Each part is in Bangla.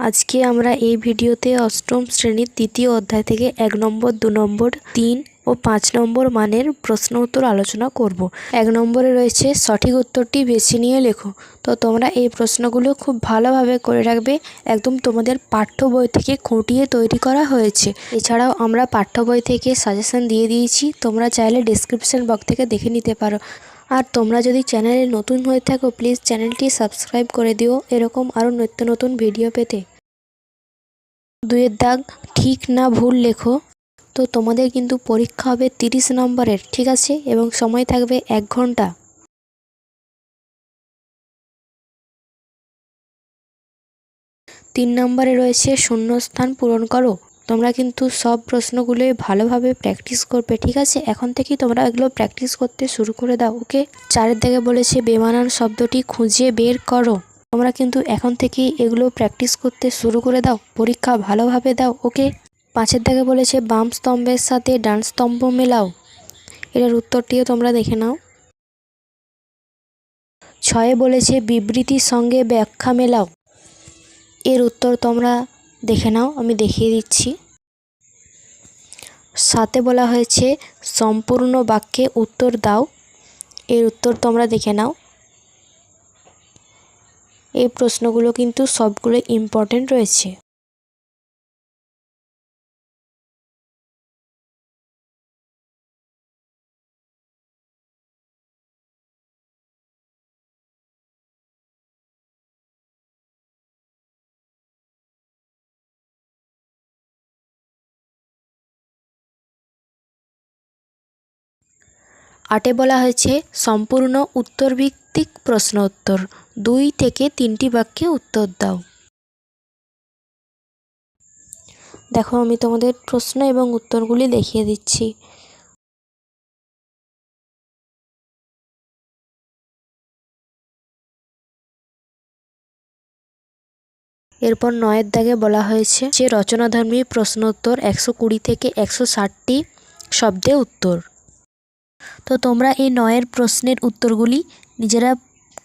আজকে আমরা এই ভিডিওতে অষ্টম শ্রেণীর তৃতীয় অধ্যায় থেকে 1 নম্বর 2 নম্বর 3 ও 5 নম্বর মানের প্রশ্ন উত্তর আলোচনা করব। 1 নম্বরে রয়েছে সঠিক উত্তরটি বেছে নিয়ে লেখো। তো তোমরা এই প্রশ্নগুলো খুব ভালোভাবে করে রাখবে, একদম তোমাদের পাঠ্য বই থেকে খুঁটিয়ে তৈরি করা হয়েছে। এছাড়াও আমরা পাঠ্য বই থেকে সাজেশন দিয়ে দিয়েছি, তোমরা চাইলে ডেসক্রিপশন বক্স থেকে দেখে নিতে পারো। আর তোমরা যদি চ্যানেলে নতুন হয়ে থাকো প্লিজ চ্যানেলটি সাবস্ক্রাইব করে দিও এরকম আরও নিত্য নতুন ভিডিও পেতে। 2-এর দাগ ঠিক না ভুল লেখো। তো তোমাদের কিন্তু পরীক্ষা হবে 30 নম্বরের, ঠিক আছে, এবং সময় থাকবে 1 ঘন্টা। 3 নম্বরে রয়েছে শূন্যস্থান পূরণ করো। তোমরা কিন্তু সব প্রশ্নগুলোই ভালোভাবে প্র্যাকটিস করবে, ঠিক আছে। এখন থেকেই তোমরা এগুলো প্র্যাকটিস করতে শুরু করে দাও, ওকে। 4-এর দাগে বলেছে বেমানান শব্দটি খুঁজে বের করো। তোমরা কিন্তু এখন থেকেই এগুলো প্র্যাকটিস করতে শুরু করে দাও, পরীক্ষা ভালোভাবে দাও, ওকে। 5-এর দাগে বলেছে বাম স্তম্ভের সাথে ডান স্তম্ভ মেলাও। এটার উত্তরটিও তোমরা দেখে নাও। 6-এ বলেছে বিবৃতির সঙ্গে ব্যাখ্যা মেলাও। এর উত্তর তোমরা দেখে নাও, আমি দেখিয়ে দিচ্ছি। 7-এ বলা হয়েছে সম্পূর্ণ বাক্যে উত্তর দাও। এর উত্তর তোমরা দেখে নাও। এই প্রশ্নগুলো কিন্তু সবগুলো ইম্পর্টেন্ট রয়েছে। আটে বলা হয়েছে সম্পূর্ণ উত্তরভিত্তিক প্রশ্ন উত্তর, 2 থেকে 3টি বাক্যে উত্তর দাও। দেখো আমি তোমাদের প্রশ্ন এবং উত্তরগুলি দেখিয়ে দিচ্ছি। এরপর 9-এর দাগে বলা হয়েছে যে রচনাধর্মী প্রশ্ন উত্তর 120 থেকে 160টি শব্দে উত্তর। তো তোমরা এই 9-এর প্রশ্নের উত্তরগুলি নিজেরা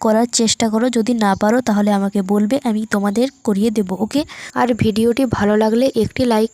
করার চেষ্টা করো, যদি না পারো তাহলে আমাকে বলবে, আমি তোমাদের করিয়ে দেব, ওকে। আর ভিডিওটি ভালো লাগলে একটি লাইক